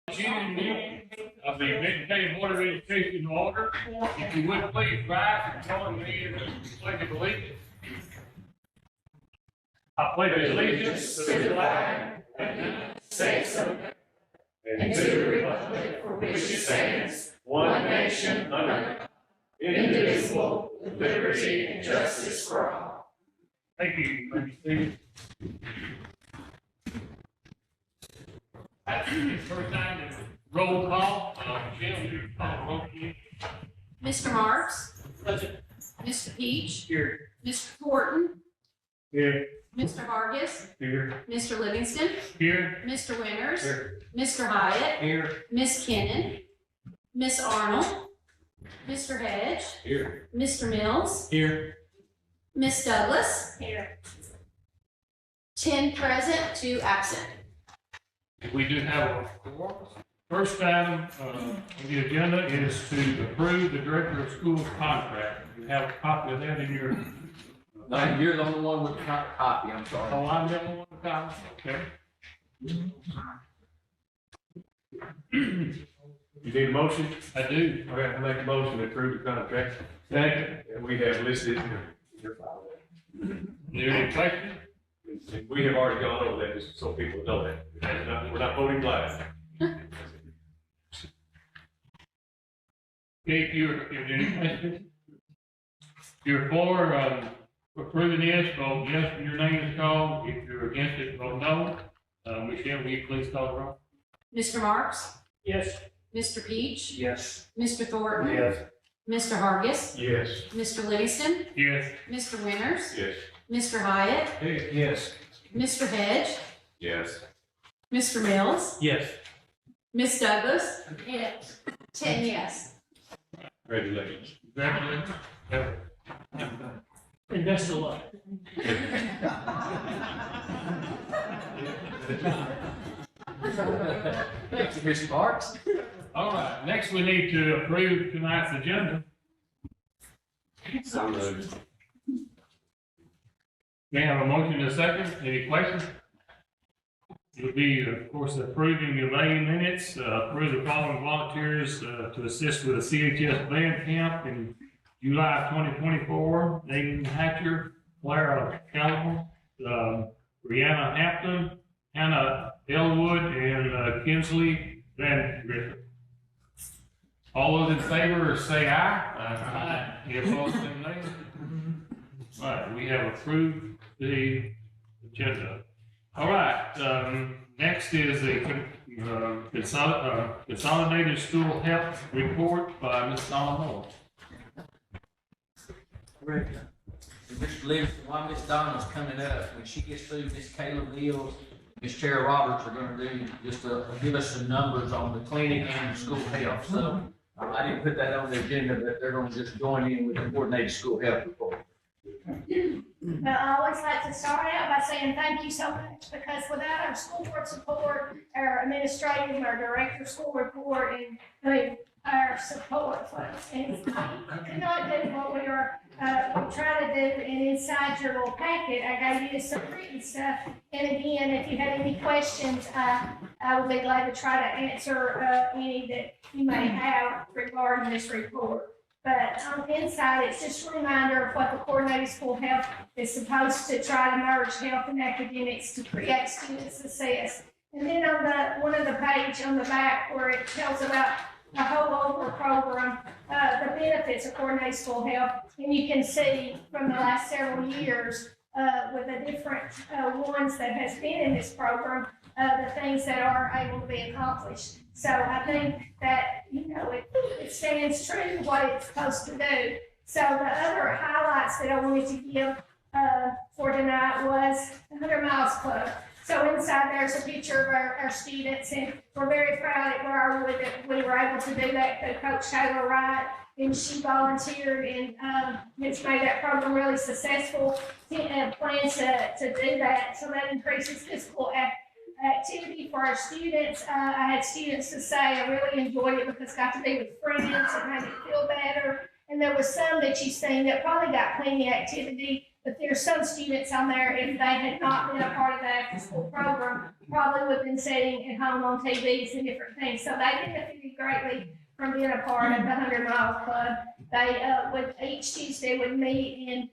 Of the Benton County Board of Education order. If you would please rise and join me in the pledge of allegiance. I pledge allegiance to the flag of the United States of America and to the republic for which it stands, one nation under God, indivisible, with liberty and justice for all. Thank you, Lady Stevens. First time to roll call. Jim, you call roll call. Mr. Marks? Present. Mr. Peach? Here. Mr. Thornton? Here. Mr. Vargas? Here. Mr. Livingston? Here. Mr. Winters? Here. Mr. Hyatt? Here. Miss Kennon? Miss Arnold? Mr. Hedge? Here. Mr. Mills? Here. Miss Douglas? Here. 10 present, 2 absent. We do have a quorum. First item on the agenda is to approve the director of schools contract. You have a copy of that in your. No, you're the only one with the copy, I'm sorry. Oh, I'm the only one with the copy. Okay. You need a motion? I do. All right, I make a motion to approve the contract. Second. And we have listed in your file. Is there any questions? And we have already gone over that, just so people know that. We're not voting live. If you're any questions? You're for approving this, vote yes when your name is called. If you're against it, vote no. Michelle, will you please call the roll? Mr. Marks? Yes. Mr. Peach? Yes. Mr. Thornton? Yes. Mr. Vargas? Yes. Mr. Livingston? Yes. Mr. Winters? Yes. Mr. Hyatt? Yes. Mr. Hedge? Yes. Mr. Mills? Yes. Miss Douglas? Yes. 10 yes. Congratulations. Congratulations. And best of luck. Thank you, Mr. Marks. All right, next we need to approve tonight's agenda. So moved. May I have a motion and a second? Any questions? It would be, of course, approving the May minutes, approve the following volunteers to assist with a CHS band camp in July 2024. Nathan Hatcher, Clara Callum, Brianna Hampton, Hannah Elwood, and Kinsley Van Griffin. All those in favor say aye. Aye. Any opposed, say nay. All right, we have approved the agenda. All right, next is the consolidated school health report by Ms. Donna Moore. Mr. Livingston, while Miss Donna's coming up, when she gets through, Miss Kayla Mills, Miss Tara Roberts are gonna do just to give us some numbers on the clinic and the school health. So I didn't put that on the agenda, but they're gonna just join in with the coordinated school health report. I always like to start out by saying thank you so much, because without our school board support, our administrative, our director of school report, and our support folks, and we could not do what we try to do. And inside your little packet, I gave you some written stuff. And again, if you had any questions, I would be glad to try to answer any that you may have regarding this report. But on the inside, it's just a reminder of what the coordinated school health is supposed to try to merge health and academics to create student success. And then on one of the page on the back where it tells about the whole over program, the benefits of coordinated school health, and you can see from the last several years with the different ones that has been in this program, the things that are able to be accomplished. So I think that, it stands true to what it's supposed to do. So the other highlights that I wanted to give for tonight was the 100 Miles Club. So inside there's a picture of our students, and we're very proud at Briarwood that we were able to do that through Coach Taylor Wright, and she volunteered and has made that program really successful, and plans to do that. So that increases physical activity for our students. I had students to say I really enjoyed it because I got to be with friends and made me feel better. And there was some that you've seen that probably got plenty of activity, but there's there's some students on there, if they had not been a part of the after-school program, probably would have been sitting at home on TVs and different things. So they benefited greatly from being a part of the 100 Mile Club. They, would, each Tuesday would meet and,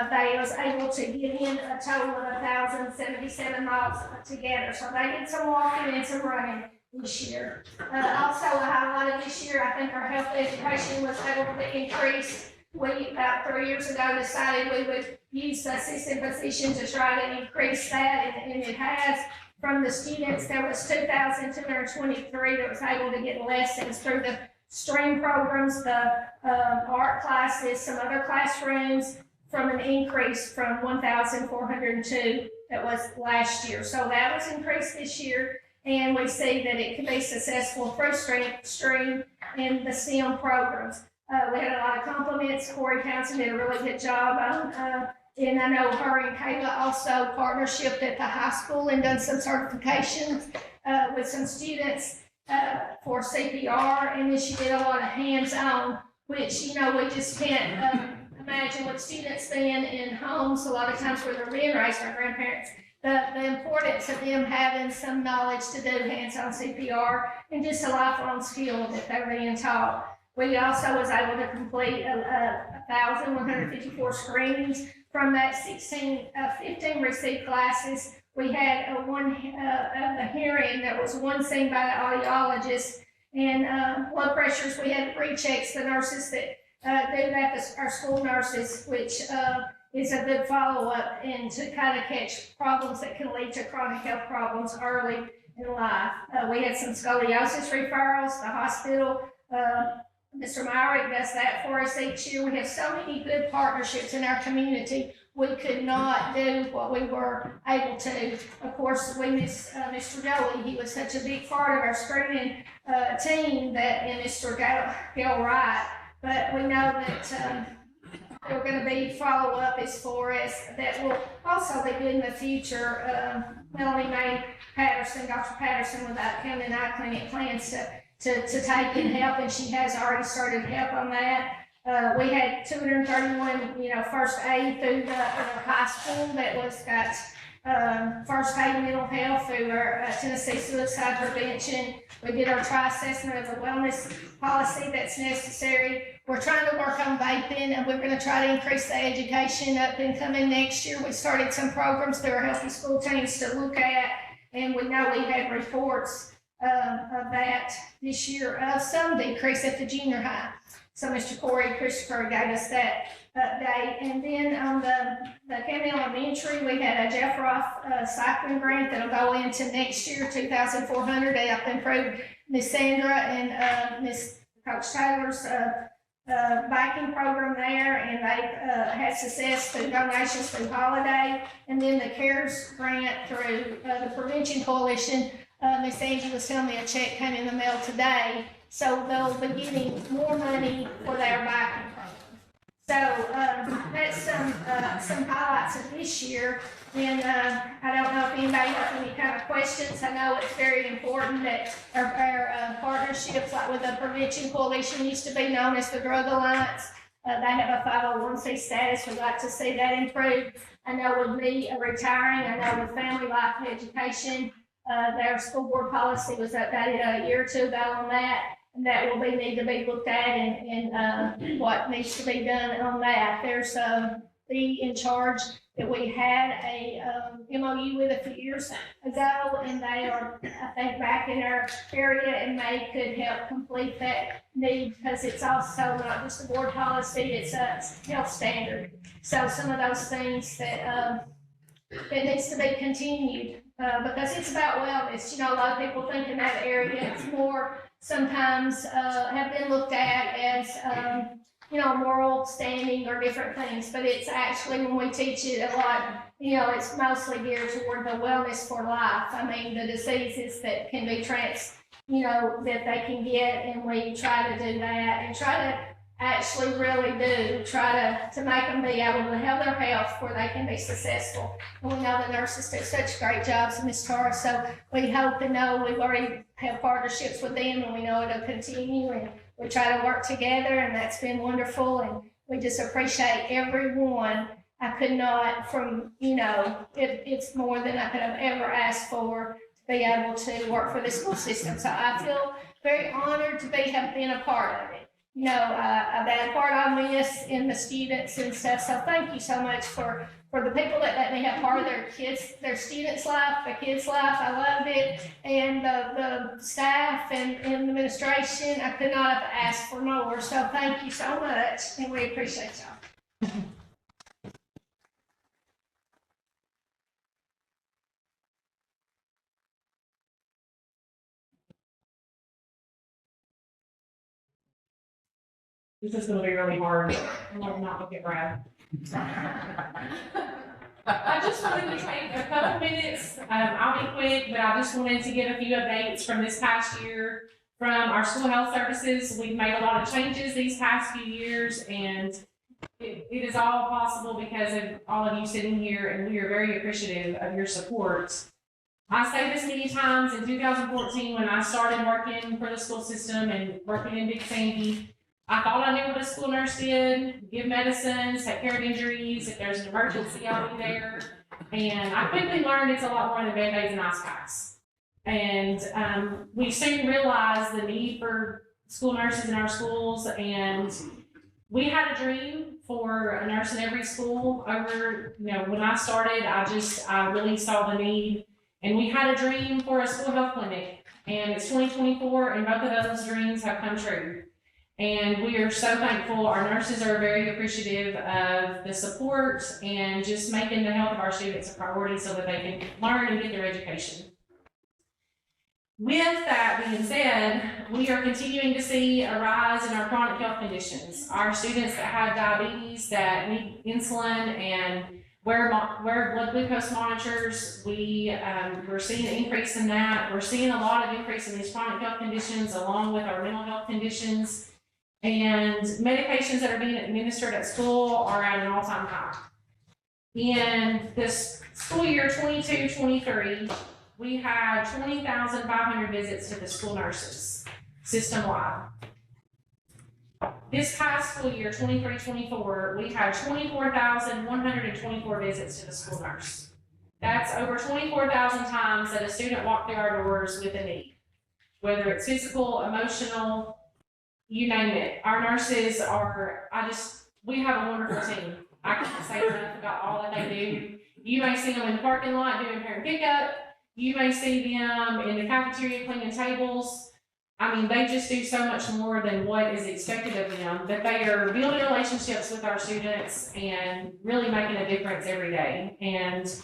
they was able to get in a total of 1,077 miles together. So they did some walking and some running this year. Also, a highlight of this year, I think our health education was able to increase. We, about 3 years ago, decided we would use the assistant position to try to increase that, and it has. From the students, there was 2,223 that was able to get lessons through the STREAM programs, the art classes, some other classrooms, from an increase from 1,402 that was last year. So that was increased this year, and we see that it can be successful through STREAM and the STEM programs. We had a lot of compliments. Corey Townsend did a really good job on, and I know her and Kayla also partnershiped at the high school and done some certifications with some students for CPR, and then she did a lot of hands-on, which, you know, we just can't imagine with students being in homes a lot of times where they're being raised by grandparents, the importance of them having some knowledge to do hands-on CPR and just a lifelong skill that they're being taught. We also was able to complete 1,154 screenings. From that 15 received classes. We had a hearing that was one seen by the audiologist, and blood pressures, we had rechecks, the nurses that do that, our school nurses, which is a good follow-up and to kind of catch problems that can lead to chronic health problems early in life. We had some scoliosis referrals, the hospital, Mr. Myrick does that for us each year. We have so many good partnerships in our community. We could not do what we were able to. Of course, we miss Mr. Joey. He was such a big part of our screening team, that, and Mr. Gail Wright. But we know that there are going to be follow-ups for us that will also be good in the future. Melanie Mae Patterson, Dr. Patterson with the County Eye Clinic plans to take and help, and she has already started help on that. We had 231, first aid through the high school that was got first aid mental health through our Tennessee Suicide Prevention. We did our tri-assessment of the wellness policy that's necessary. We're trying to work on vaping, and we're going to try to increase the education up and coming next year. We started some programs through our healthy school teams to look at, and we know we had reports of that this year, some decrease at the junior high. So Mr. Corey Christopher gave us that update. And then on the county elementary, we had a Jeff Roth cycling grant that'll go into next year, 2,400. They have improved Miss Sandra and Miss Coach Taylor's biking program there, and they had success through donations through Holiday. And then the CARES grant through the Prevention Coalition. Miss Angie was telling me a check came in the mail today, so they'll be getting more money for their biking program. So that's some highlights of this year. And I don't know if anybody has any kind of questions. I know it's very important that our partnerships, like with the Prevention Coalition, used to be known as the Drug Alliance. They have a 501c status. We'd like to see that improved. I know with me retiring, I know with Family Life Education, their school board policy was updated a year or two ago on that, and that will need to be looked at, and what needs to be done on that. There's the in charge that we had a MOU with a few years ago, and they are, I think, back in our area, and they could help complete that need, because it's also not just a board policy, it's a health standard. So some of those things that it needs to be continued. Because it's about wellness. A lot of people think in that area it's more sometimes have been looked at as moral standing or different things, but it's actually, when we teach it a lot, it's mostly geared toward the wellness for life. I mean, the diseases that can be that they can get, and we try to do that and try to actually really do try to make them be able to have their health where they can be successful. And we know the nurses do such great jobs, Ms. Tara, so we hope and know we've already have partnerships with them, and we know it'll continue, and we try to work together, and that's been wonderful, and we just appreciate everyone. I could not it's more than I could have ever asked for to be able to work for the school system. So I feel very honored to have been a part of it. That part I miss in the students and stuff. So thank you so much for the people that let me have part of their students' life, their kids' life. I loved it. And the staff and the administration, I could not have asked for more. So thank you so much, and we appreciate y'all. This is gonna be really hard. I'm gonna not look at Brad. I just wanted to take a couple minutes. I'll be quick, but I just wanted to give a few updates from this past year from our school health services. We've made a lot of changes these past few years, and it is all possible because of all of you sitting here, and we are very appreciative of your support. I say this many times. In 2014, when I started working for the school system and working in Big Sandy, I thought I knew what a school nurse did: give medicines, take care of injuries. If there's an emergency, I'll be there. And I quickly learned it's a lot more than Band-Aids and ice packs. And we soon realized the need for school nurses in our schools. And we had a dream for a nurse in every school. When I started, I really saw the need. And we had a dream for a school health clinic. And it's 2024, and both of those dreams have come true. And we are so thankful. Our nurses are very appreciative of the support and just making the health of our students a priority so that they can learn and get their education. With that being said, we are continuing to see a rise in our chronic health conditions. Our students that have diabetes, that need insulin and wear blood glucose monitors, we're seeing an increase in that. We're seeing a lot of increase in these chronic health conditions along with our mental health conditions. And medications that are being administered at school are at an all-time high. In this school year 22-23, we had 20,500 visits to the school nurses system-wide. This past school year 23-24, we had 24,124 visits to the school nurse. That's over 24,000 times that a student walked through our doors with a need, whether it's physical, emotional, you name it. Our nurses we have a wonderful team. I can't say enough about all that they do. You may see them in the parking lot doing parent pickup. You may see them in the cafeteria cleaning tables. They just do so much more than what is expected of them, that they are building relationships with our students and really making a difference every day. And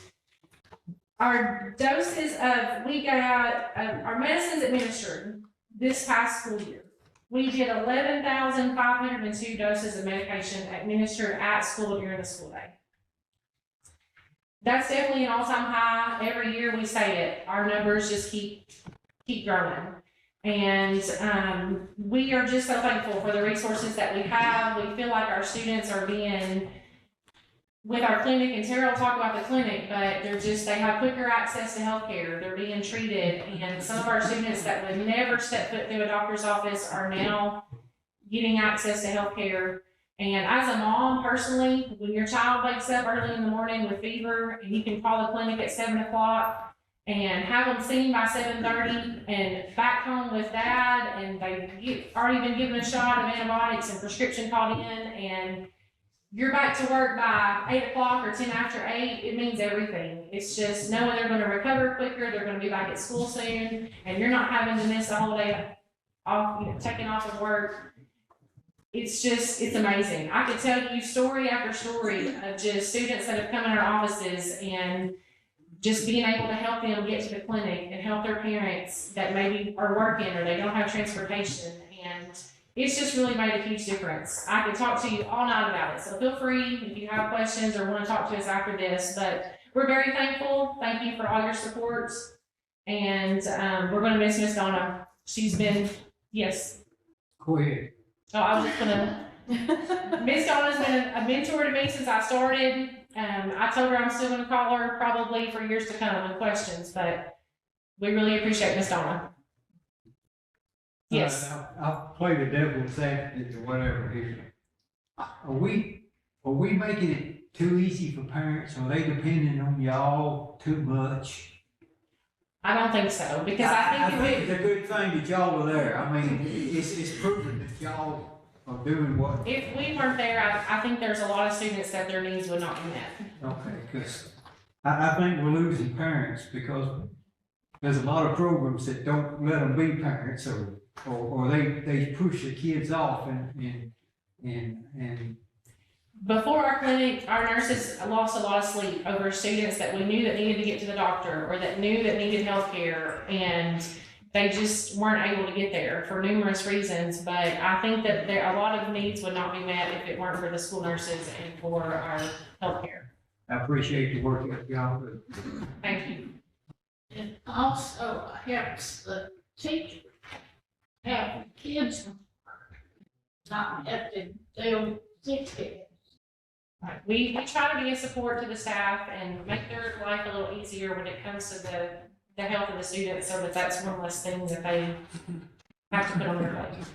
our doses we got our medicines administered this past school year. We did 11,502 doses of medication administered at school during the school day. That's definitely an all-time high. Every year we say it. Our numbers just keep growing. And we are just so thankful for the resources that we have. We feel like our students are being, with our clinic, and Tara will talk about the clinic, but they have quicker access to healthcare. They're being treated, and some of our students that would never step foot through a doctor's office are now getting access to healthcare. And as a mom, personally, when your child wakes up early in the morning with fever, and you can call the clinic at 7 o'clock and have them seen by 7:30 and back home with dad, and they've already been given a shot of antibiotics and prescription called in, and you're back to work by 8 o'clock or 10 after 8, it means everything. It's just knowing they're going to recover quicker, they're going to be back at school soon, and you're not having to miss a whole day off, taking off of work. It's amazing. I could tell you story after story of just students that have come in our offices and just being able to help them get to the clinic and help their parents that maybe are working or they don't have transportation. And it's just really made a huge difference. I could talk to you all night about it. So feel free if you have questions or want to talk to us after this. But we're very thankful. Thank you for all your support. And we're going to miss Miss Donna. She's been, yes. Go ahead. Oh, I was just gonna, Miss Donna's been a mentor to me since I started. I told her I'm still gonna call her probably for years to come with questions, but we really appreciate Miss Donna. Yes. I'll play the devil's advocate or whatever here. Are we making it too easy for parents? Are they depending on y'all too much? I don't think so, because I think if it's a good thing that y'all are there. I mean, it's proven that y'all are doing what, if we weren't there, I think there's a lot of students that their needs would not be met. okay, because I think we're losing parents because there's a lot of programs that don't let them be parents or they push the kids off and Before our clinic, our nurses lost a lot of sleep over students that we knew that needed to get to the doctor or that knew that needed health care, and they just weren't able to get there for numerous reasons. But I think that a lot of needs would not be met if it weren't for the school nurses and for our health care. I appreciate the work that y'all do. Thank you. And also helps the teacher have kids not have to deal sick kids. Right. We try to be a support to the staff and make their life a little easier when it comes to the health of the students, so that that's one less thing that they have to put on their plate.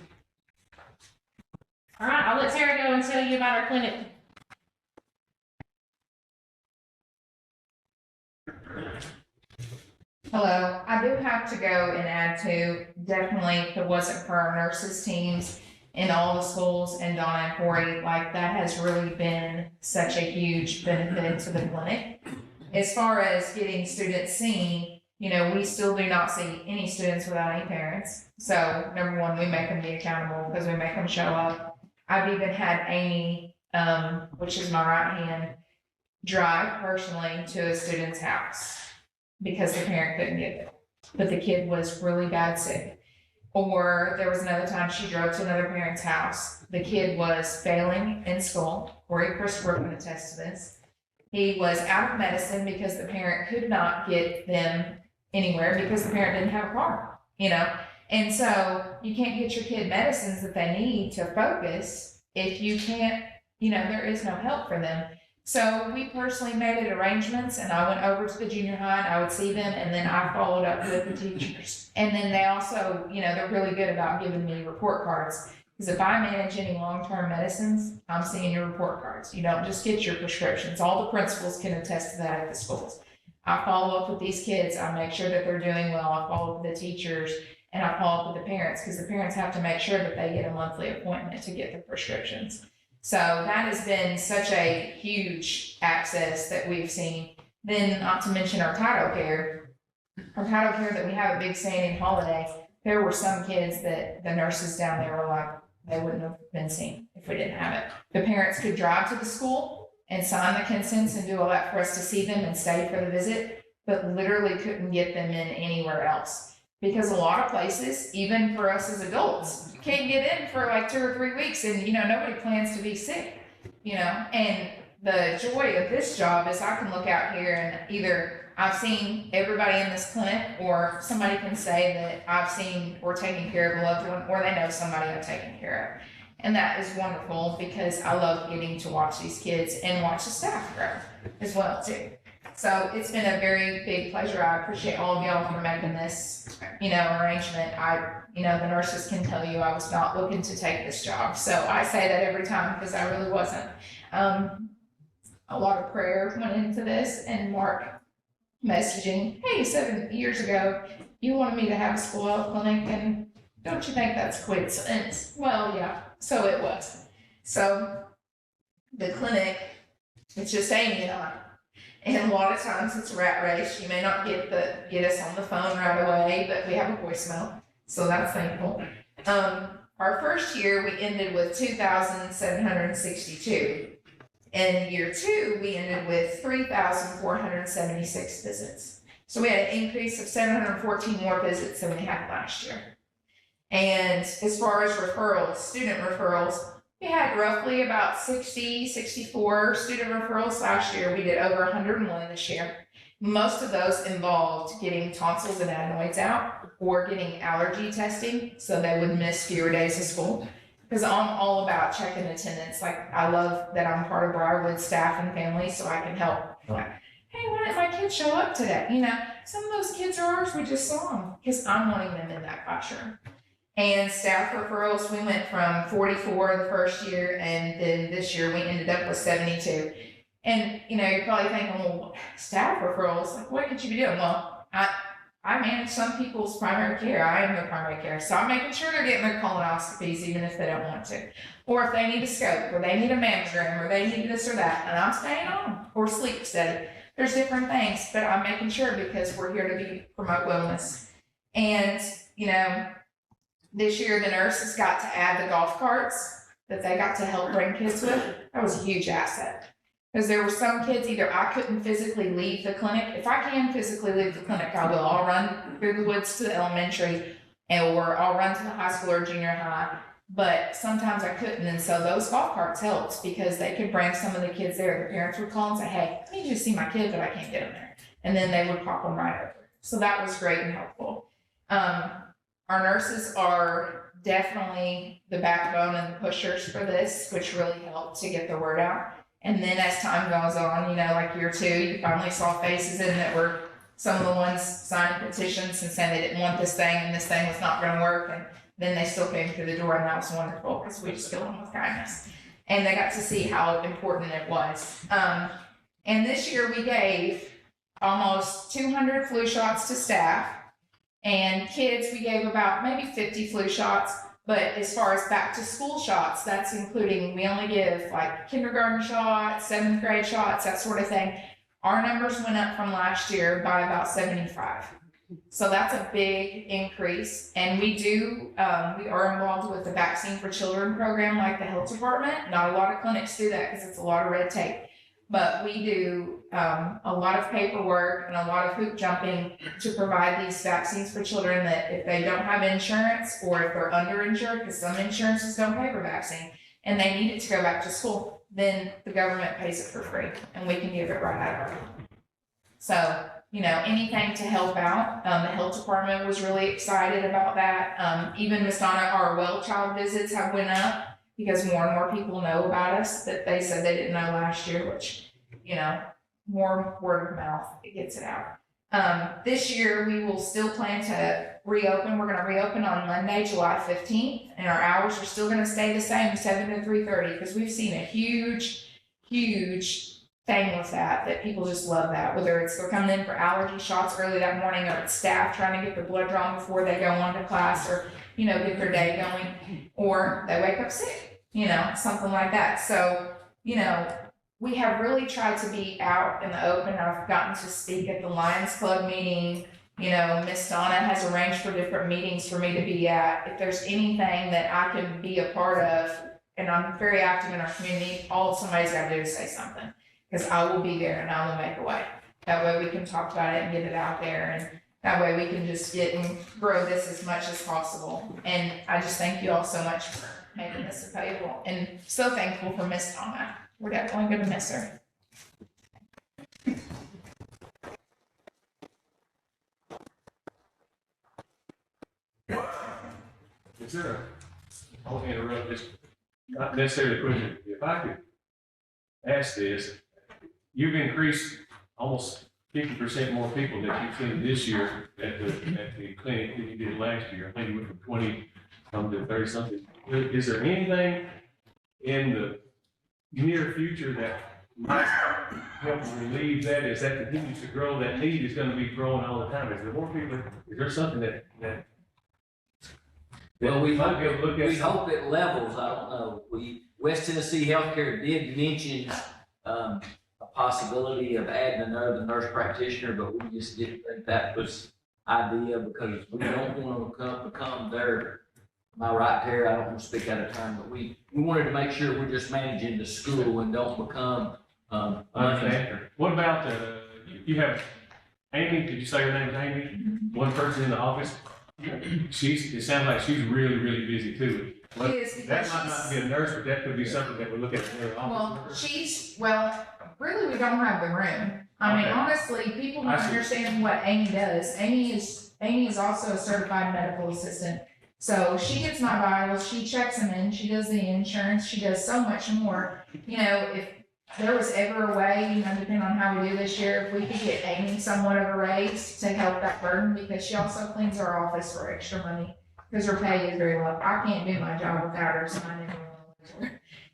All right, I'll let Tara go and tell you about our clinic. Hello, I do have to go and add to, definitely, if it wasn't for our nurses teams in all the schools and Donna and Corey, like that has really been such a huge benefit to the clinic. As far as getting students seen, you know, we still do not see any students without any parents. So number one, we make them be accountable because we make them show up. I've even had Amy, which is my right hand, drive personally to a student's house because the parent couldn't get there, but the kid was really bad sick. Or there was another time she drove to another parent's house. The kid was failing in school. Corey Christopher can attest to this. He was out of medicine because the parent could not get them anywhere because the parent didn't have a car, you know? And so you can't get your kid medicines that they need to focus if you can't, you know, there is no help for them. So we personally made arrangements, and I went over to the junior high and I would see them, and then I followed up with the teachers. And then they also, you know, they're really good about giving me report cards. Because if I manage any long-term medicines, I'm seeing your report cards. You don't just get your prescriptions. All the principals can attest to that at the schools. I follow up with these kids. I make sure that they're doing well. I follow up with the teachers, and I follow up with the parents, because the parents have to make sure that they get a monthly appointment to get the prescriptions. So that has been such a huge access that we've seen. Then not to mention our title care. Our title care that we have at Big Standing Holiday, there were some kids that the nurses down there were like, they wouldn't have been seen if we didn't have it. The parents could drive to the school and sign the consents and do all that for us to see them and stay for the visit, but literally couldn't get them in anywhere else. Because a lot of places, even for us as adults, can't get in for like 2 or 3 weeks, and you know, nobody plans to be sick, you know. And the joy of this job is I can look out here and either I've seen everybody in this clinic, or somebody can say that I've seen or taken care of a loved one, or they know somebody I've taken care of. And that is wonderful because I love getting to watch these kids and watch the staff grow as well too. So it's been a very big pleasure. I appreciate all of y'all for making this, you know, arrangement. You know, the nurses can tell you I was not looking to take this job. So I say that every time because I really wasn't. A lot of prayer went into this, and Mark messaging, hey, 7 years ago, you wanted me to have a school health clinic, and don't you think that's coincidence? Well, yeah, so it was. So the clinic, it's just Amy and I. And a lot of times it's a rat race. You may not get us on the phone right away, but we have a voicemail, so that's thankful. Our first year, we ended with 2,762. In year 2, we ended with 3,476 visits. So we had an increase of 714 more visits than we had last year. And as far as referrals, student referrals, we had roughly about 64 student referrals last year. We did over 101 this year. Most of those involved getting tonsils and adenoids out or getting allergy testing, so they would miss fewer days of school. Because I'm all about checking attendance. Like, I love that I'm part of Briarwood staff and family, so I can help. Like, hey, why didn't my kids show up today? You know, some of those kids are ours, we just saw them, because I'm wanting them in that classroom. And staff referrals, we went from 44 the first year, and then this year we ended up with 72. And, you know, you're probably thinking, well, staff referrals, like, what could you be doing? Well, I manage some people's primary care. I am their primary care. So I'm making sure they're getting their colonoscopies even if they don't want to. Or if they need a scope, or they need a mammogram, or they need this or that, and I'm staying on, or sleep study. There's different things, but I'm making sure because we're here to promote wellness. And, you know, this year the nurses got to add the golf carts that they got to help bring kids with. That was a huge asset. Because there were some kids, either I couldn't physically leave the clinic. If I can physically leave the clinic, I will. I'll run through the woods to the elementary, or I'll run to the high school or junior high. But sometimes I couldn't, and so those golf carts helped because they could bring some of the kids there. The parents would call and say, hey, I need you to see my kid, but I can't get them there. And then they would pop them right over. So that was great and helpful. Our nurses are definitely the backbone and the pushers for this, which really helped to get the word out. And then as time goes on, you know, like year 2, you finally saw faces in that were some of the ones signing petitions and saying they didn't want this thing and this thing was not going to work. And then they still came through the door, and that was wonderful because we just filled them with kindness. And they got to see how important it was. And this year we gave almost 200 flu shots to staff. And kids, we gave about maybe 50 flu shots. But as far as back to school shots, that's including, we only give like kindergarten shots, 7th grade shots, that sort of thing. Our numbers went up from last year by about 75. So that's a big increase. And we are involved with the Vaccine for Children program like the health department. Not a lot of clinics do that because it's a lot of red tape. But we do a lot of paperwork and a lot of hoop jumping to provide these vaccines for children that if they don't have insurance or if they're underinsured, because some insurances don't pay for vaccine, and they need it to go back to school, then the government pays it for free and we can give it right out of our pocket. So, you know, anything to help out. The health department was really excited about that. Even Miss Donna, our well child visits have went up because more and more people know about us that they said they didn't know last year, which, you know, more word of mouth, it gets it out. This year, we will still plan to reopen. We're going to reopen on Monday, July 15th, and our hours are still going to stay the same, 7 to 3:30, because we've seen a huge thing with that people just love that, whether it's they're coming in for allergy shots early that morning, or it's staff trying to get their blood drawn before they go on to class, or, you know, get their day going, or they wake up sick, you know, something like that. So, you know, we have really tried to be out in the open. I've gotten to speak at the Lions Club meeting. You know, Miss Donna has arranged for different meetings for me to be at. If there's anything that I can be a part of, and I'm very active in our community, all somebody's got to do is say something, because I will be there and I will make a way. That way we can talk about it and get it out there, and that way we can just get and grow this as much as possible. And I just thank you all so much for making this available, and so thankful for Miss Donna. We're definitely going to miss her. Is there I want to interrupt this, not necessarily a question. If I could ask this, you've increased almost 50% more people that you've seen this year at the clinic than you did last year. I think you went from 20 to 30 something. Is there anything in the near future that might help relieve that? As that continues to grow, that need is going to be growing all the time. Is there more people? Is there something that Well, we might be able to look at? We hope it levels. I don't know. West Tennessee Healthcare did mention a possibility of adding another nurse practitioner, but we just didn't think that was idea, because we don't want to become their, am I right, Terry? I don't want to speak out of turn, but we wanted to make sure we're just managing the school and don't become Understand. What about you have Amy? Did you say her name's Amy? One person in the office. It sounds like she's really, really busy too. Well, that might not be a nurse, but that could be something that we look at in her office. Really, we don't have the room. I mean, Okay. honestly, people don't understand what Amy does. Amy is also a certified medical assistant. So she gets my vitals, she checks them in, she does the insurance, she does so much more. You know, if there was ever a way, you know, depending on how we do this year, if we could get Amy somewhat of a raise to help that burden, because she also cleans our office for extra money, because her pay is very low. I can't do my job without her, so I never will.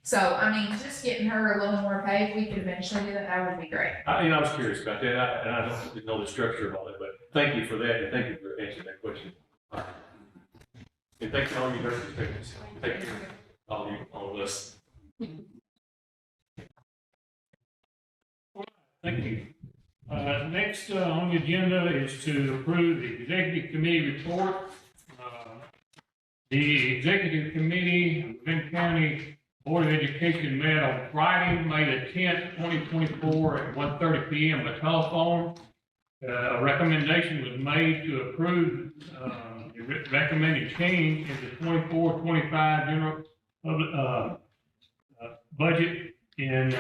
So, I mean, just getting her a little more pay, if we could eventually do that, that would be great. I was curious about that, and I don't know the structure of all that, but thank you for that, and thank you for answering that question. And thank you all you nurses, thank you, all of us. Thank you. Next on the agenda is to approve the executive committee report. The executive committee of Benton County Board of Education met on Friday, May the 10th, 2024 at 1:30 p.m. by telephone. A recommendation was made to approve the recommended change in the 24-25 general budget in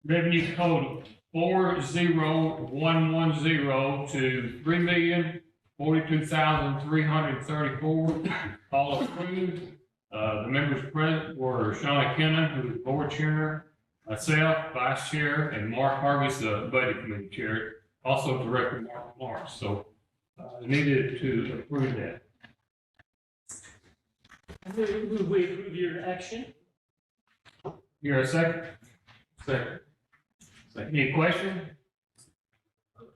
revenue code 40110 to $3,042,334. All approved. The members present were Shauna Kennan, who is board chair, myself, vice chair, and Mark Hargis, the budget committee chair, also Director Mark Morris. So needed to approve that. Move we approve your action? Here a second? Second. Any question?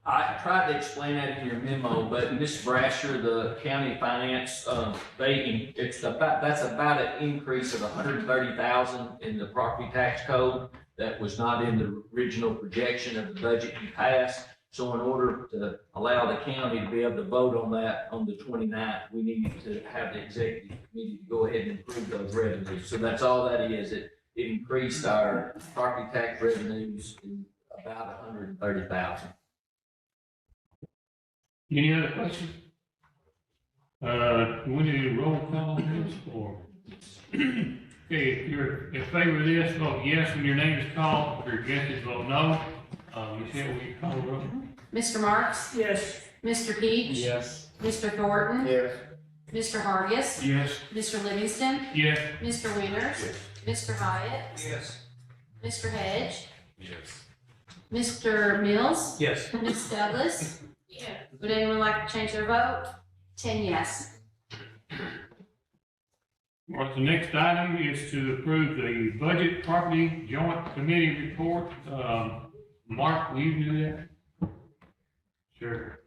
I tried to explain that in your memo, but Ms. Brasher, the county finance, that's about an increase of $130,000 in the property tax code that was not in the original projection of the budget you passed. So in order to allow the county to be able to vote on that on the 29th, we needed to have the executive committee to go ahead and approve those revenues. So that's all that is. It increased our property tax revenues in about $130,000. Any other questions? We need a roll call on this, or? Okay, if you're in favor of this, vote yes when your name is called. If you're against it, vote no. Michelle, will you call the roll? Mr. Marks? Yes. Mr. Peach? Yes. Mr. Thornton? Yes. Mr. Hargis? Yes. Mr. Livingston? Yes. Mr. Winters? Mr. Hyatt? Yes. Mr. Hedge? Yes. Mr. Mills? Yes. Ms. Douglas? Yeah. Would anyone like to change their vote? 10 yes. All right, the next item is to approve the budget property joint committee report. Mark, will you do that? Sure.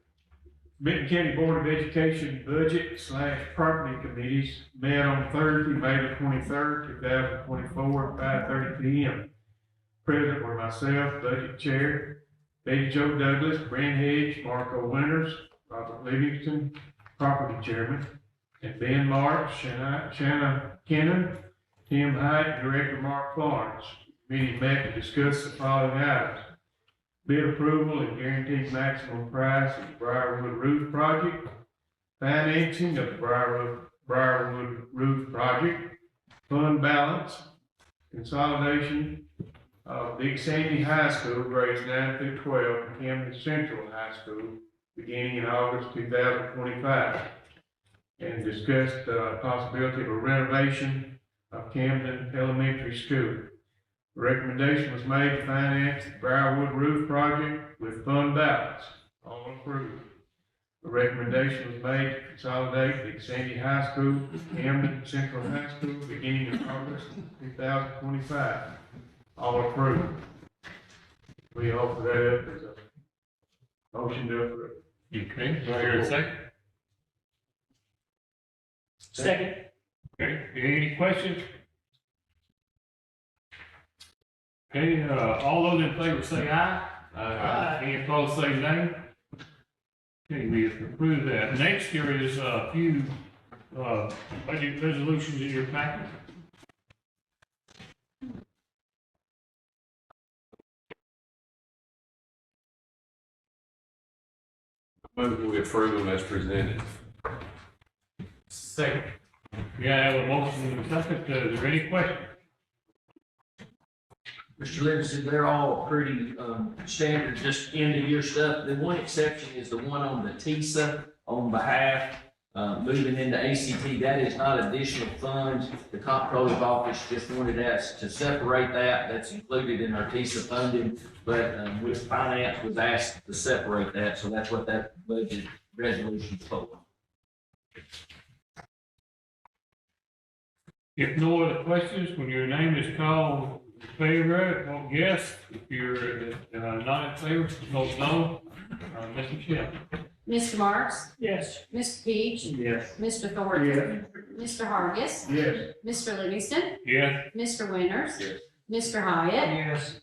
Benton County Board of Education Budget / Property Committees met on Thursday, May the 23rd, 2024, at 5:30 p.m. Present were myself, Budget Chair, Betty Jo Douglas, Brent Hedge, Marco Winters, Robert Livingston, Property Chairman, and Ben Marks, Shanna Kennan, Tim Hyatt, Director Mark Florence. Meeting met to discuss the following items: bid approval and guaranteed maximum price of the Briarwood Roof Project, financing of the Briarwood Roof Project, fund balance, consolidation of Big Sandy High School grades 9 through 12 and Camden Central High School beginning in August 2025, and discussed the possibility of a renovation of Camden Elementary School. The recommendation was made to finance the Briarwood Roof Project with fund balance. All approved. The recommendation was made to consolidate Big Sandy High School, Camden Central High School beginning in August 2025. All approved. We offer that up as a motion to approve. Okay, do I hear a second? Second. Okay, any questions? Okay, all those in favor say aye. Aye. Any opposed say nay. Okay, we approve that. Next, there is a few, budget resolutions in your packet. Move we approve them as presented. Second. Yeah, I have a motion and a second. Is there any question? Mr. Livingston, they're all pretty, standard, just end of year stuff. The one exception is the one on the TISA on behalf, moving into ACT. That is not additional funds. The comptroller's office just wanted us to separate that. That's included in our TISA funding, but, with finance was asked to separate that. So that's what that budget resolution is for. If no other questions, when your name is called in favor, vote yes. If you're not in favor, vote no. Mr. Michelle? Mr. Marks? Yes. Mr. Peach? Yes. Mr. Thornton? Mr. Hargis? Yes. Mr. Livingston? Yes. Mr. Winters? Yes. Mr. Hyatt? Yes.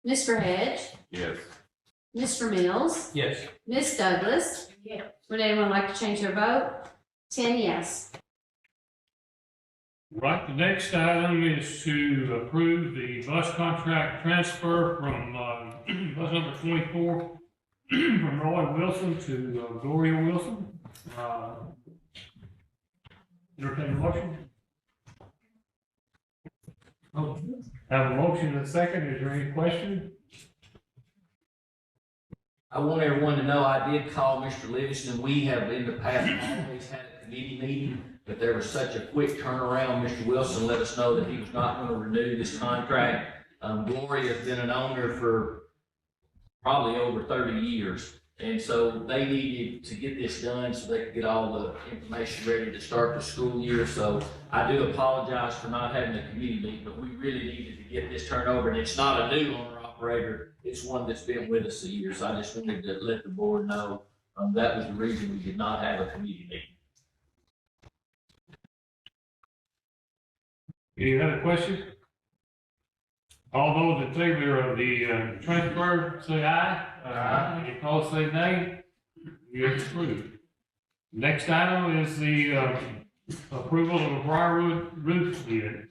Mr. Hedge? Yes. Mr. Mills? Yes. Ms. Douglas? Yes. Would anyone like to change their vote? 10 yes. Right, the next item is to approve the bus contract transfer from, bus number 24, from Roy Wilson to Gloria Wilson. Entertain a motion? Have a motion and a second, is there any question? I want everyone to know I did call Mr. Livingston. We have in the past always had a committee meeting, but there was such a quick turnaround. Mr. Wilson let us know that he was not going to renew this contract. Gloria's been an owner for probably over 30 years. And so they needed to get this done so they could get all the information ready to start the school year. So I do apologize for not having a committee meeting, but we really needed to get this turned over. And it's not a new owner operator. It's one that's been with us a year. So I just wanted to let the board know that was the reason we did not have a committee meeting. Any other questions? All those in favor of the transfer, say aye. Aye. Any opposed, say nay. It is approved. Next item is the approval of a Briarwood roof bid.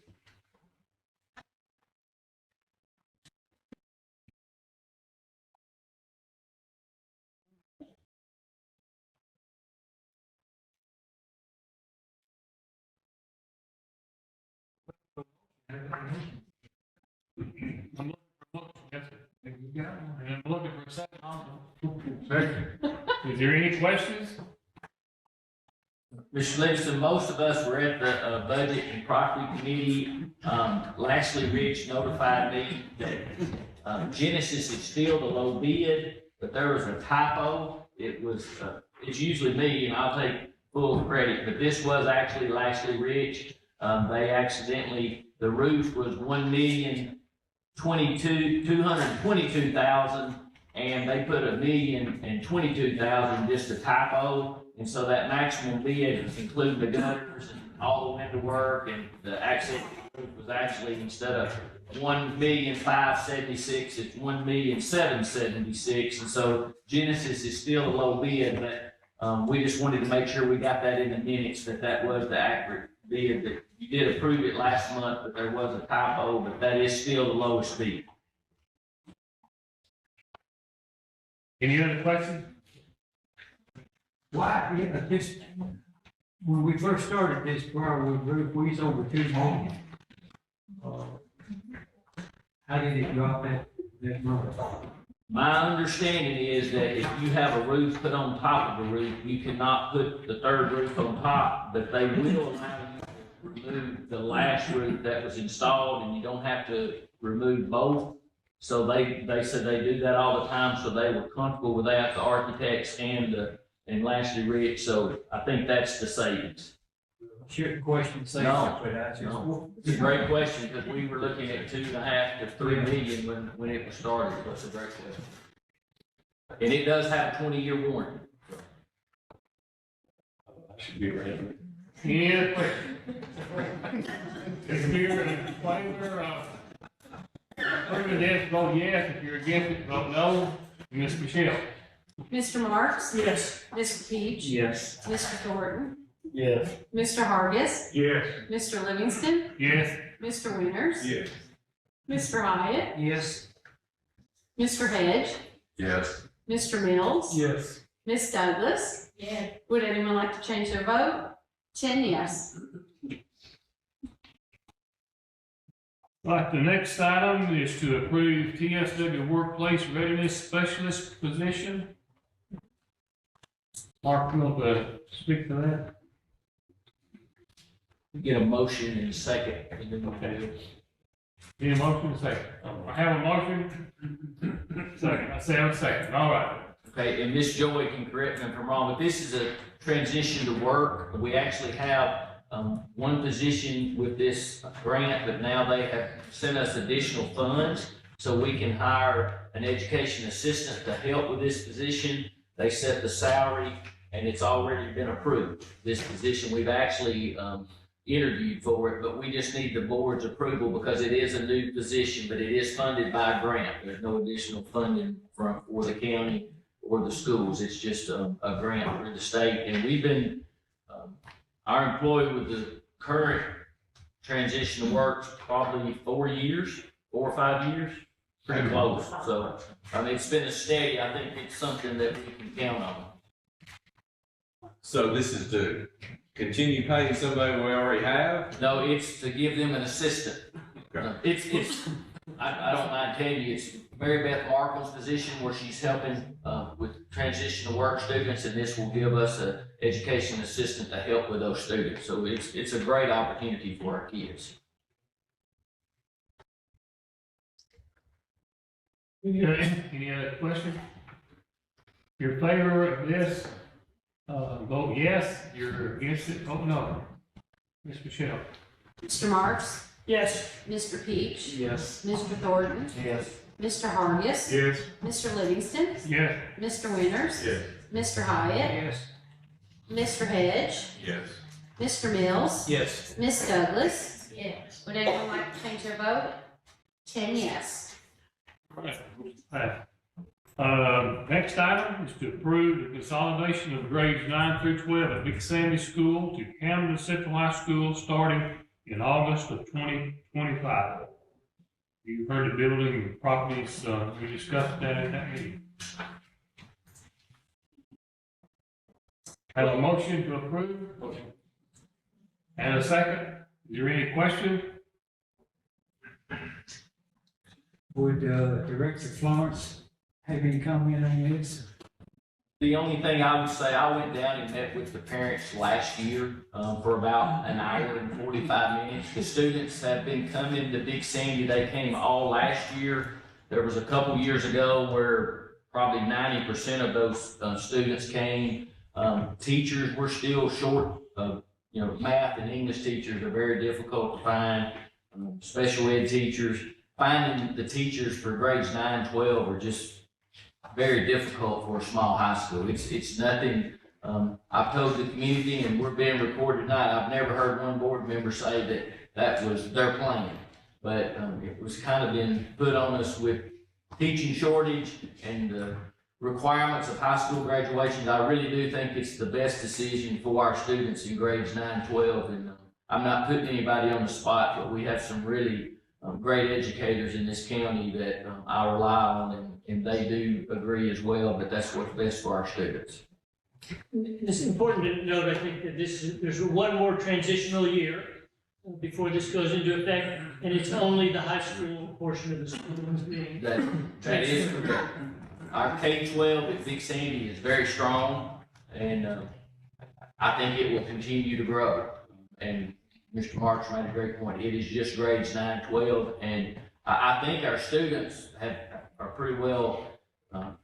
I'm looking for a motion. Yes, sir. And I'm looking for a second also. Second. Is there any questions? Mr. Livingston, most of us were at the Budget and Property Committee. Lastly, Rich notified me that Genesis is still the low bid, but there was a typo. It was, it's usually me, and I'll take full credit, but this was actually Lastly Rich. They accidentally, the roof was $1,222,000, and they put $1,022,000, just a typo. And so that maximum bid, including the gutters and all the window work and the access roof, was actually, instead of $1,576,000, it's $1,776,000. And so Genesis is still a low bid, but we just wanted to make sure we got that in the minutes, that was the accurate bid. That you did approve it last month, but there was a typo, but that is still the lowest bid. Any other questions? Why, yeah, this, when we first started this Briarwood roof, we was over $2 million. How did it drop that much? My understanding is that if you have a roof put on top of a roof, you cannot put the third roof on top, but they will allow you to remove the last roof that was installed, and you don't have to remove both. So they said they do that all the time, so they were comfortable with that, the architects and Lastly Rich, so I think that's the savings. Shouldn't question say No, but I just. no. It's a great question, because we were looking at 2.5 to 3 million when it was started, so it's a great question. And it does have a 20-year warranty. I should be ready. Any other questions? If you're in favor of approving this, vote yes. If you're against it, vote no. Ms. Michelle? Mr. Marks? Yes. Mr. Peach? Yes. Mr. Thornton? Yes. Mr. Hargis? Yes. Mr. Livingston? Yes. Mr. Winters? Yes. Mr. Hyatt? Yes. Mr. Hedge? Yes. Mr. Mills? Yes. Ms. Douglas? Yes. Would anyone like to change their vote? 10 yes. Right, the next item is to approve TSW Workplace Readiness Specialist position. Mark, will speak to that? Get a motion in a second, and then we'll do it. Need a motion, second. I have a motion. Second, I say I'm second, all right. Okay, and Ms. Joy can correct me if I'm wrong, but this is a transition to work. We actually have one position with this grant, but now they have sent us additional funds so we can hire an education assistant to help with this position. They set the salary and it's already been approved. This position, we've actually, interviewed for it, but we just need the board's approval because it is a new position, but it is funded by a grant. There's no additional funding for the county or the schools. It's just a grant for the state. And we've been, our employee with the current transition works probably 4 or 5 years, pretty close. So, I mean, it's been a steady, I think it's something that we can count on. So this is to continue paying somebody we already have? No, it's to give them an assistant. It's, I don't mind telling you, it's Mary Beth Markle's position where she's helping, with transitional work students, and this will give us an education assistant to help with those students. So it's a great opportunity for our kids. Any other questions? Your favor of this, vote yes. You're against it, vote no. Ms. Michelle? Mr. Marks? Yes. Mr. Peach? Yes. Mr. Thornton? Yes. Mr. Hargis? Yes. Mr. Livingston? Yes. Mr. Winters? Yes. Mr. Hyatt? Yes. Mr. Hedge? Yes. Mr. Mills? Yes. Ms. Douglas? Yes. Would anyone like to change their vote? 10 yes. Right. Next item is to approve the consolidation of grades 9 through 12 at Big Sandy School to Camden Central High School starting in August of 2025. You've heard the building and properties, we discussed that in that meeting. Have a motion to approve? And a second. Is there any question? Would, Director Florence have any comment on this? The only thing I would say, I went down and met with the parents last year for about an hour and 45 minutes. The students have been coming to Big Sandy. They came all last year. There was a couple years ago where probably 90% of those students came. Teachers were still short of, math and English teachers are very difficult to find. Special ed teachers, finding the teachers for grades 9 and 12 are just very difficult for a small high school. It's nothing, I've told the community, and we're being recorded tonight, I've never heard one board member say that was their plan. But it was kind of been put on us with teaching shortage and the requirements of high school graduations. I really do think it's the best decision for our students in grades 9 and 12. And I'm not putting anybody on the spot, but we have some really great educators in this county that I rely on, and they do agree as well, but that's what's best for our students. It's important to note, I think, that there's one more transitional year before this goes into effect, and it's only the high school portion of the school that's being. That is correct. Our K-12 at Big Sandy is very strong, and I think it will continue to grow. And Mr. Marks made a great point. It is just grades 9, 12, and I think our students are pretty well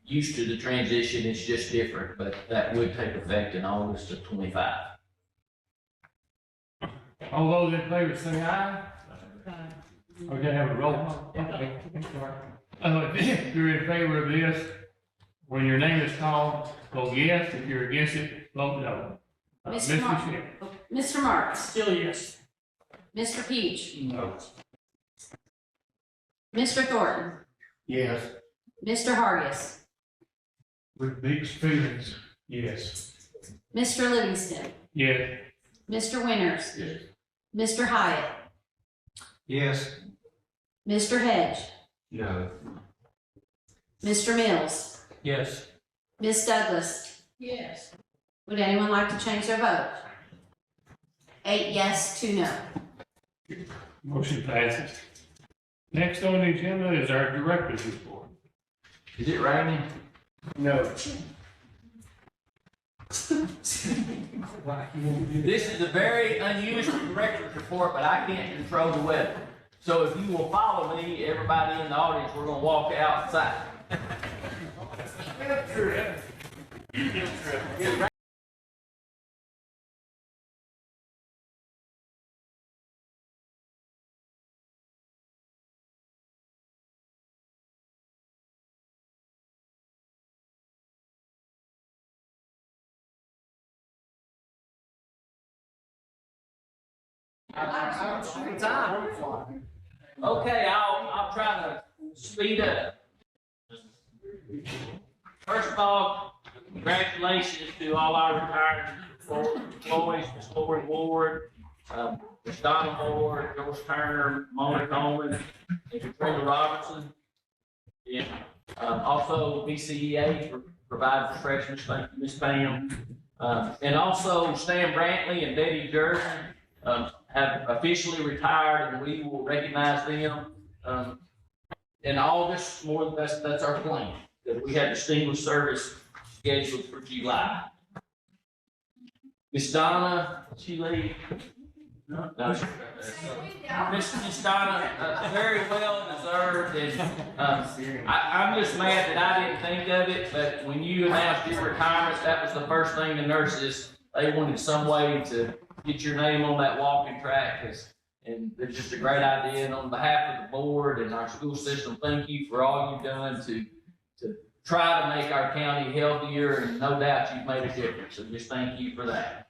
used to the transition. It's just different, but that would take effect in August of 25. All those in favor say aye. We're gonna have a roll call. Okay, I'm sorry. If you're in favor of this, when your name is called, vote yes. If you're against it, vote no. Mr. Marks? Mr. Marks? Still yes. Mr. Peach? No. Mr. Thornton? Yes. Mr. Hargis? With mixed feelings, yes. Mr. Livingston? Yes. Mr. Winters? Yes. Mr. Hyatt? Yes. Mr. Hedge? No. Mr. Mills? Yes. Ms. Douglas? Yes. Would anyone like to change their vote? 8 yes, 2 no. Motion passes. Next on the agenda is our director's report. Is it raining? No. This is a very unusual director's report, but I can't control the weather. So if you will follow me, everybody in the audience, we're gonna walk outside. Okay, I'll try to speed up. First of all, congratulations to all our retired employees, Ms. Lauren Ward, Ms. Donna Ward, George Turner, Mona Coleman, and Katrina Robertson. And also BCEA for providing refreshments. Thank you, Ms. Pam. And also Stan Brantley and Betty Jerson have officially retired, and we will recognize them in August. That's our plan, that we have distinguished service scheduled for July. Miss Donna, she leave? No, Miss Donna, very well deserved, and I'm just mad that I didn't think of it, but when you announced your retirement, that was the first thing the nurses, they wanted some way to get your name on that walking track, and it's just a great idea, and on behalf of the board and our school system, thank you for all you've done to try to make our county healthier, and no doubt you've made a difference, so just thank you for that.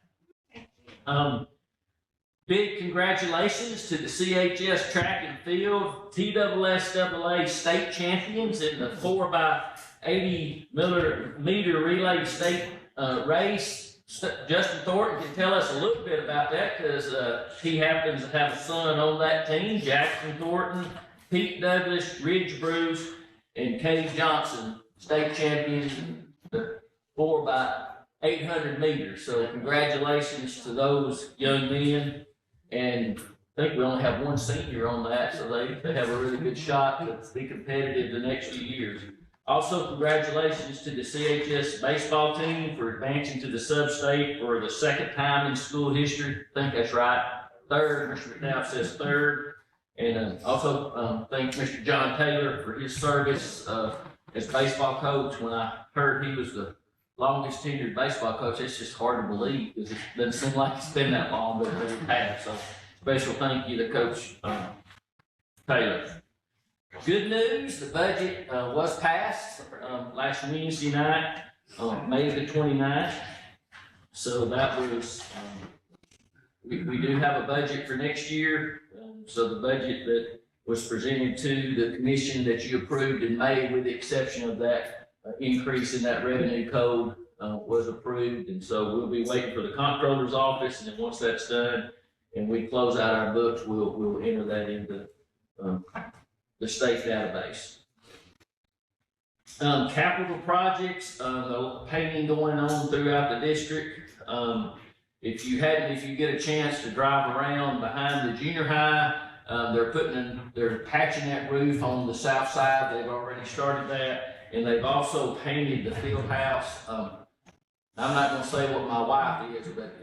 Big congratulations to the CHS track and field TSSAA state champions in the 4x80 meter relay state race. Justin Thornton can tell us a little bit about that because he happens to have a son on that team. Jackson Thornton, Pete Douglas, Ridge Bruce, and Kay Johnson, state champions in the 4x800 meters. So congratulations to those young men. And I think we only have one senior on that, so they have a really good shot to be competitive the next few years. Also, congratulations to the CHS baseball team for advancing to the sub-state for the second time in school history. I think that's right. Third, Mr. McDowell says third. And also thank Mr. John Taylor for his service as baseball coach. When I heard he was the longest tenured baseball coach, it's just hard to believe because it doesn't seem like it's been that long, but it has. So special thank you to Coach Taylor. Good news, the budget was passed last Wednesday night, May the 29th. So that was, we do have a budget for next year. So the budget that was presented to the commission that you approved in May, with the exception of that increase in that revenue code, was approved. And so we'll be waiting for the comptroller's office, and then once that's done and we close out our books, we'll enter that into the state database. Capital projects, the painting going on throughout the district. If you get a chance to drive around behind the junior high, they're patching that roof on the south side. They've already started that, and they've also painted the field house. I'm not gonna say what my wife is, but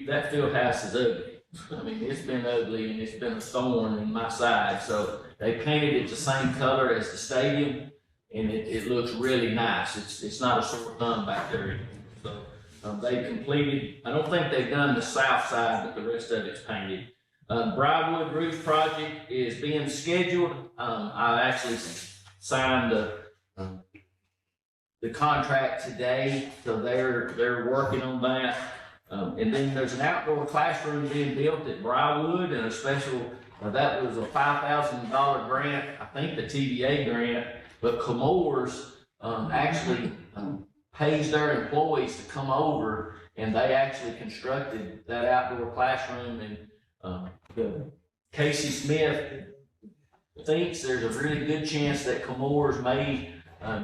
that field house is ugly. I mean, it's been ugly and it's been a thorn in my side. So they painted it the same color as the stadium, and it looks really nice. It's not a sore thumb back there anymore. So they completed, I don't think they've done the south side, but the rest of it's painted. Briarwood roof project is being scheduled. I actually signed the contract today, so they're working on that. And then there's an outdoor classroom being built at Briarwood, and a special, that was a $5,000 grant, I think the TVA grant, but Comores actually pays their employees to come over, and they actually constructed that outdoor classroom. And Casey Smith thinks there's a really good chance that Comores may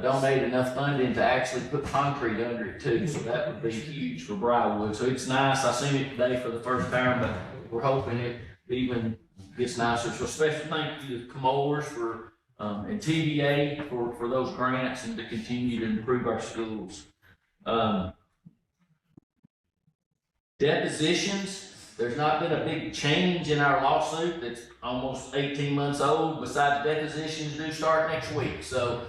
donate enough funding to actually put concrete under it too, so that would be huge for Briarwood. So it's nice. I seen it today for the first time, but we're hoping it even gets nicer. So special thank you to Comores for and TVA for those grants and to continue to improve our schools. Depositions. There's not been a big change in our lawsuit that's almost 18 months old. Besides, depositions do start next week. So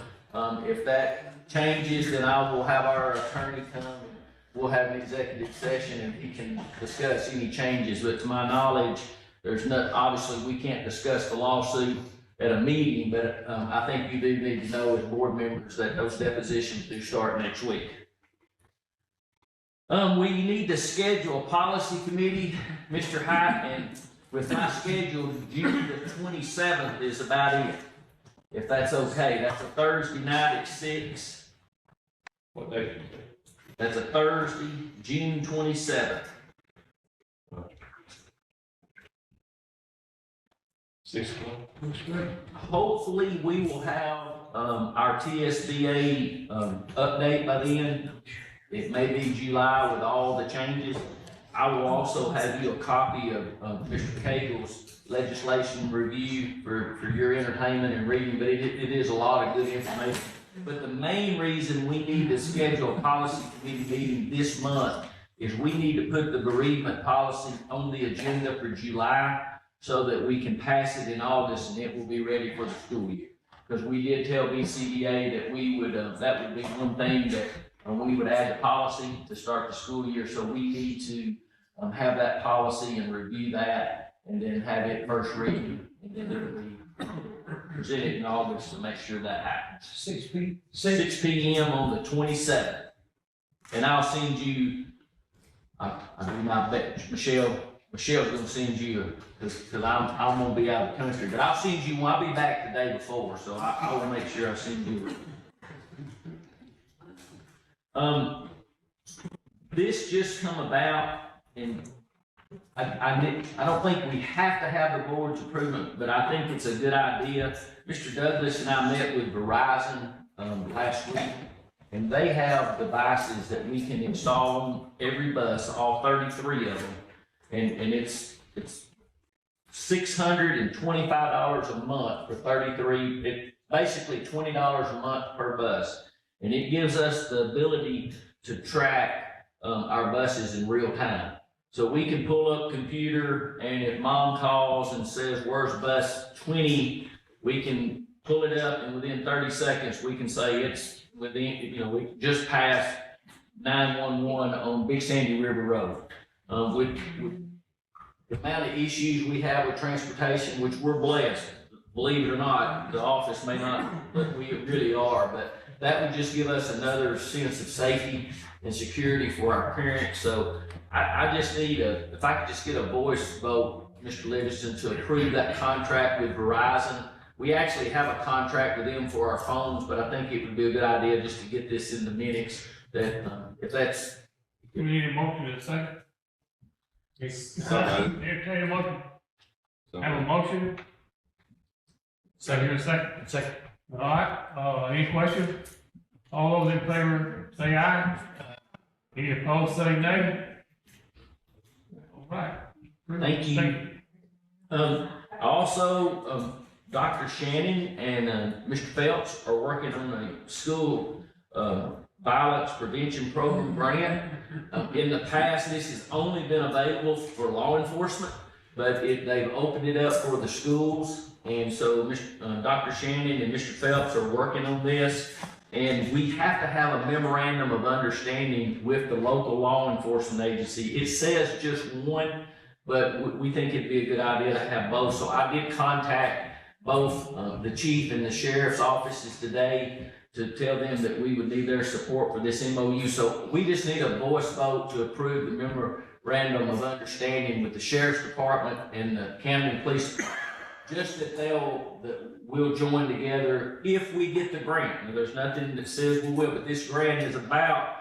if that changes, then I will have our attorney come and we'll have an executive session and he can discuss any changes. But to my knowledge, there's not, obviously we can't discuss the lawsuit at a meeting, but I think you do need to know as board members that those depositions do start next week. We need to schedule a policy committee. Mr. Hyatt and with my schedule, June the 27th is about it. If that's okay, that's a Thursday night at 6. What day? That's a Thursday, June 27th. 6 o'clock. Hopefully, we will have, our TSBA, update by then. It may be July with all the changes. I will also have you a copy of Mr. Cagle's legislation review for your entertainment and reading, but it is a lot of good information. But the main reason we need to schedule a policy committee meeting this month is we need to put the bereavement policy on the agenda for July so that we can pass it in August and it will be ready for the school year. Because we did tell BCBA that we would, that would be one thing that we would add the policy to start the school year. So we need to have that policy and review that and then have it first reading and then it'll be presented in August to make sure that happens. 6 p.m. on the 27th. And I'll send you, I do my best, Michelle's gonna send you, cause I'm gonna be out of the country, but I'll send you one. I'll be back the day before, so I will make sure I send you one. This just come about, and I don't think we have to have the board's approval, but I think it's a good idea. Mr. Douglas and I met with Verizon, last week, and they have devices that we can install on every bus, all 33 of them. And it's $625 a month for 33, it basically $20 a month per bus. And it gives us the ability to track our buses in real time. So we can pull up computer, and if mom calls and says, where's bus 20, we can pull it up, and within 30 seconds, we can say it's within, we just passed 911 on Big Sandy River Road. With the amount of issues we have with transportation, which we're blessed, believe it or not, the office may not, but we really are, but that would just give us another sense of safety and security for our parents. So I just need if I could just get a voice vote, Mr. Livingston, to approve that contract with Verizon. We actually have a contract with them for our phones, but I think it would be a good idea just to get this in the minutes that, if that's. Do we need a motion in a second? Entertain a motion. Have a motion. Second in a second. Second. All right, any questions? All those in favor say aye. Any opposed say nay. All right. Thank you. Also, Dr. Shannon and Mr. Phelps are working on a school violence prevention program grant. In the past, this has only been available for law enforcement, but they've opened it up for the schools. And so Dr. Shannon and Mr. Phelps are working on this. And we have to have a memorandum of understanding with the local law enforcement agency. It says just one, but we think it'd be a good idea to have both. So I did contact both the chief and the sheriff's offices today to tell them that we would need their support for this MOU. So we just need a voice vote to approve the memorandum of understanding with the sheriff's department and the Camden Police Department. Just that we'll join together if we get the grant. Now, there's nothing that says we will, but this grant is about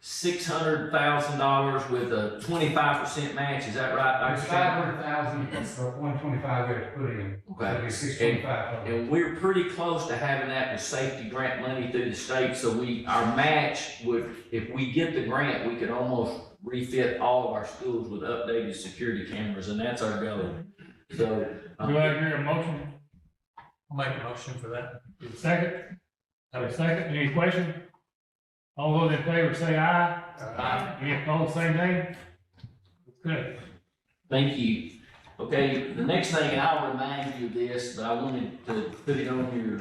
$600,000 with a 25% match. Is that right, Dr. Shannon? 500,000 for 125 we have to put in. Okay. That'd be 625. And we're pretty close to having that with safety grant money through the state. So our match would, if we get the grant, we could almost refit all of our schools with updated security cameras, and that's our goal. So. Do I hear a motion? I'll make a motion for that. Second? Have a second? Any questions? All those in favor say aye. Aye. Any opposed say nay. Good. Thank you. Okay, the next thing, and I'll remind you of this, but I wanted to put it on your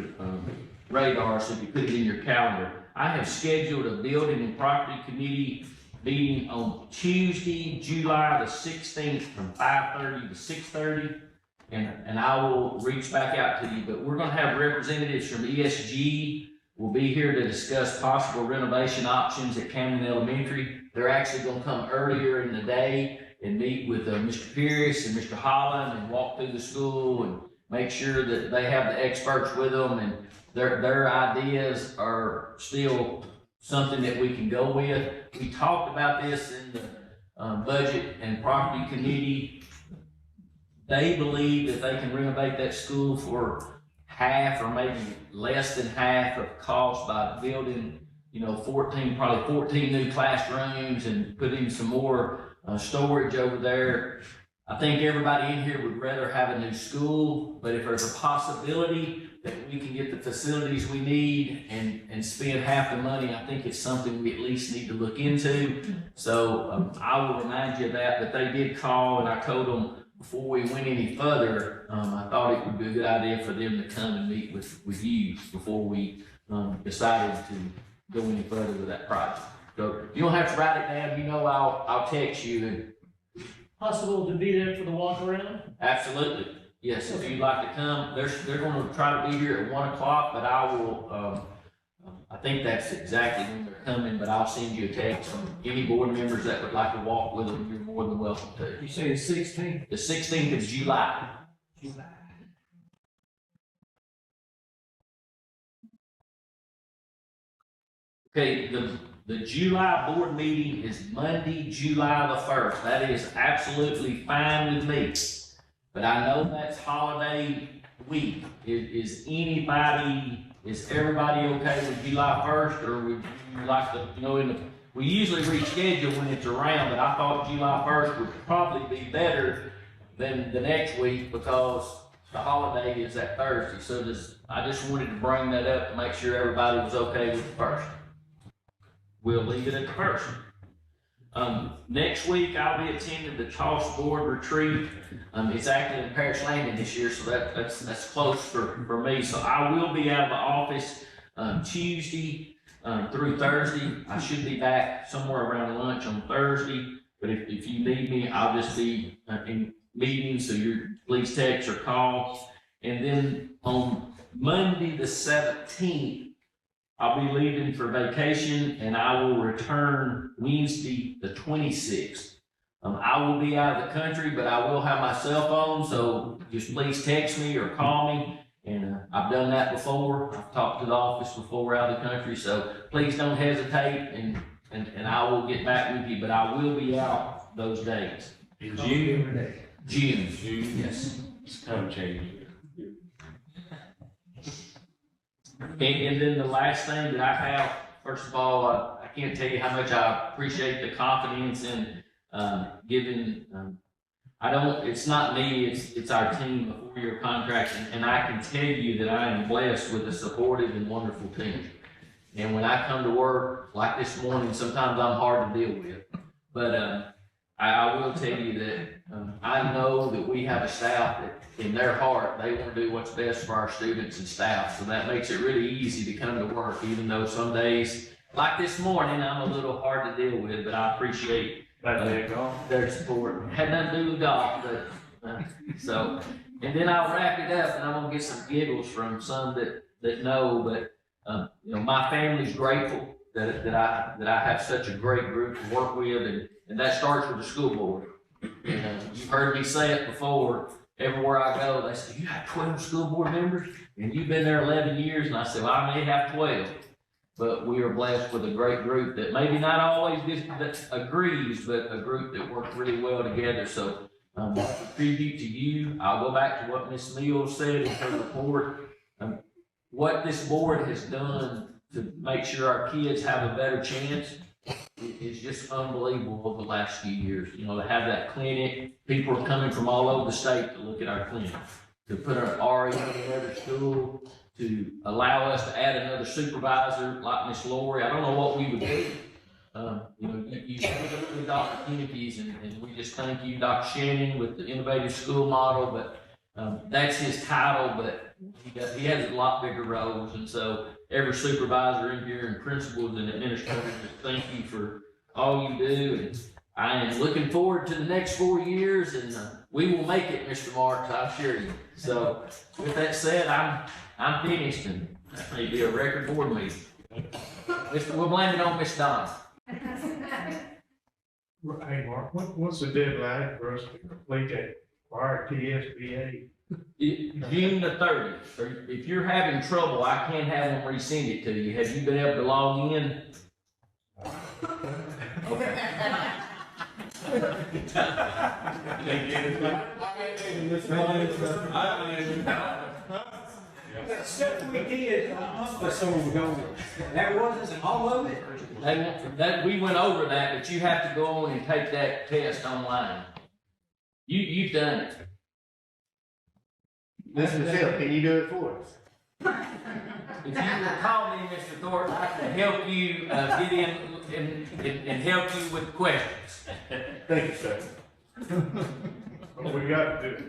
radar so you put it in your calendar. I have scheduled a building and property committee meeting on Tuesday, July the 16th from 5:30 to 6:30. And I will reach back out to you, but we're gonna have representatives from ESG will be here to discuss possible renovation options at Camden Elementary. they're actually gonna come earlier in the day and meet with Mr. Pierce and Mr. Holland and walk through the school and make sure that they have the experts with them and their ideas are still something that we can go with. We talked about this in the budget and property committee. They believe that they can renovate that school for half or maybe less than half of the cost by building, probably 14 new classrooms and putting some more storage over there. I think everybody in here would rather have a new school, but if there's a possibility that we can get the facilities we need and spend half the money, I think it's something we at least need to look into. So I will remind you of that, but they did call and I told them before we went any further, I thought it would be a good idea for them to come and meet with you before we decided to go any further with that project. So you don't have to write it down, I'll text you and. Possible to be there for the walk around? Absolutely. Yes, if you'd like to come, they're gonna try to be here at 1 o'clock, but I will, I think that's exactly when they're coming, but I'll send you a text from any board members that would like to walk with them, you're more than welcome to. You say the 16th? The 16th of July. Okay, the July board meeting is Monday, July the 1st. That is absolutely fine with me. But I know that's holiday week. Is everybody okay with July 1st? Or would you like to, we usually reschedule when it's around, but I thought July 1st would probably be better than the next week because the holiday is that Thursday. So I just wanted to bring that up to make sure everybody was okay with the 1st. We'll leave it at the 1st. Next week, I'll be attending the Charles Board retreat. It's actually in Parish Landing this year, so that's close for me. So I will be out of the office Tuesday through Thursday. I should be back somewhere around lunch on Thursday. But if you need me, I'll just be in meetings, so please text or call. And then on Monday the 17th, I'll be leaving for vacation and I will return Wednesday the 26th. I will be out of the country, but I will have my cell phone, so just please text me or call me. And I've done that before. I've talked to the office before we're out of the country, so please don't hesitate and I will get back with you, but I will be out those days. In June? June, Yes. It's time change. And then the last thing that I have, first of all, I can't tell you how much I appreciate the confidence in giving. It's not me, it's our team, a 4-year contract, and I can tell you that I am blessed with a supportive and wonderful team. And when I come to work, like this morning, sometimes I'm hard to deal with. But I will tell you that I know that we have a staff that in their heart, they want to do what's best for our students and staff. So that makes it really easy to come to work, even though some days, like this morning, I'm a little hard to deal with, but I appreciate their support. Had nothing to do with golf, but and then I'll wrap it up and I'm gonna get some giggles from some that know, but my family's grateful that I have such a great group to work with, and that starts with the school board. You've heard me say it before. Everywhere I go, they say, "You have 12 school board members, and you've been there 11 years." And I said, "Well, I may have 12, but we are blessed with a great group that maybe not always agrees, but a group that works really well together." So, tribute to you. I'll go back to what Ms. Mills said in her report. What this board has done to make sure our kids have a better chance is just unbelievable over the last few years. To have that clinic, people are coming from all over the state to look at our clinic, to put an RE in another school, to allow us to add another supervisor like Miss Lori. I don't know what we would do. You speak with Dr. Kennedy's, and we just thank you, Dr. Shannon, with the innovative school model, but that's his title, but he has a lot bigger roles, and so every supervisor in here and principals and administrators, thank you for all you do, and I am looking forward to the next 4 years, and we will make it, Mr. Marks, I assure you. So with that said, I'm finished, and that may be a record board meeting. We'll blame it on Miss Donna. Hey, Mark, what's the deadline for us to complete that required TSBA? June the 30th, or if you're having trouble, I can have them resend it to you. Have you been able to log in? Okay. That stuff we did a month or so ago, that wasn't all of it. We went over that, but you have to go on and take that test online. You've done it. Mr. Michelle, can you do it for us? If you will call me, Mr. Thornton, I can help you, get in and help you with questions. Thank you, sir. What we got to do?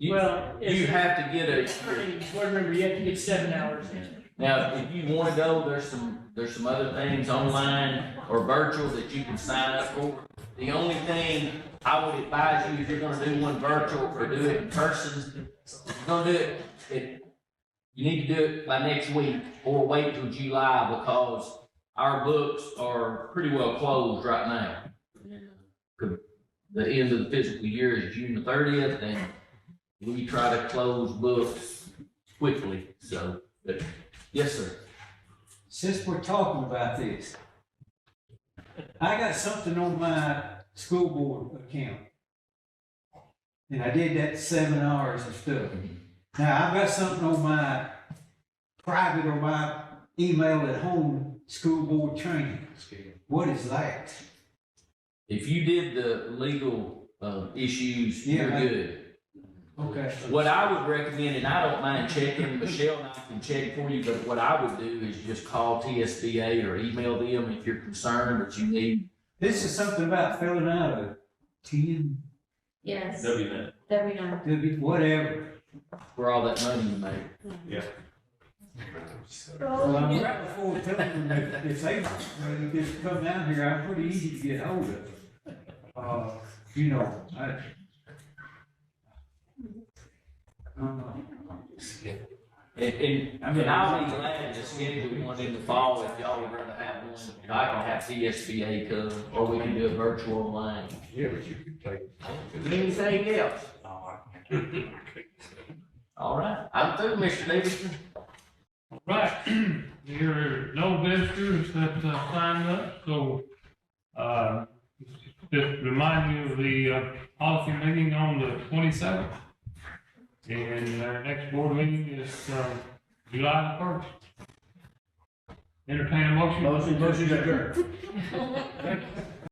Well, You have to get a, board member, you have to get 7 hours in. now, if you wanna go, there's some other things online or virtual that you can sign up for. The only thing I would advise you, if you're gonna do one virtual or do it in person, if you're gonna do it, you need to do it by next week or wait till July because our books are pretty well closed right now. The end of the fiscal year is June the 30th and we try to close books quickly, so, but, yes, sir. Since we're talking about this, I got something on my school board account. And I did that 7 hours of stuff. Now, I've got something on my private or my email at home, school board training. What is that? If you did the legal, issues, you're Yeah, good. Okay. What I would recommend, and I don't mind checking, Michelle and I can check for you, but what I would do is just call TSBA or email them if you're concerned that you need. This is something about filling out a 10, Yes, W9. whatever. For all that money you make. Well, I'm right before telling them if they just come down here, I'm pretty easy to get hold of. You know, And I'll be glad to schedule one in the fall if y'all would rather have one. I can have TSBA come, or we can do it virtual online. Yeah, but you can take. Anything else? All right, I'm through, Mr. Davidson. Right, there are no visitors that signed up, so, just remind you of the, policy meeting on the 27th. And our next board meeting is, July 1st. Entertain a motion. Motion to adjourn.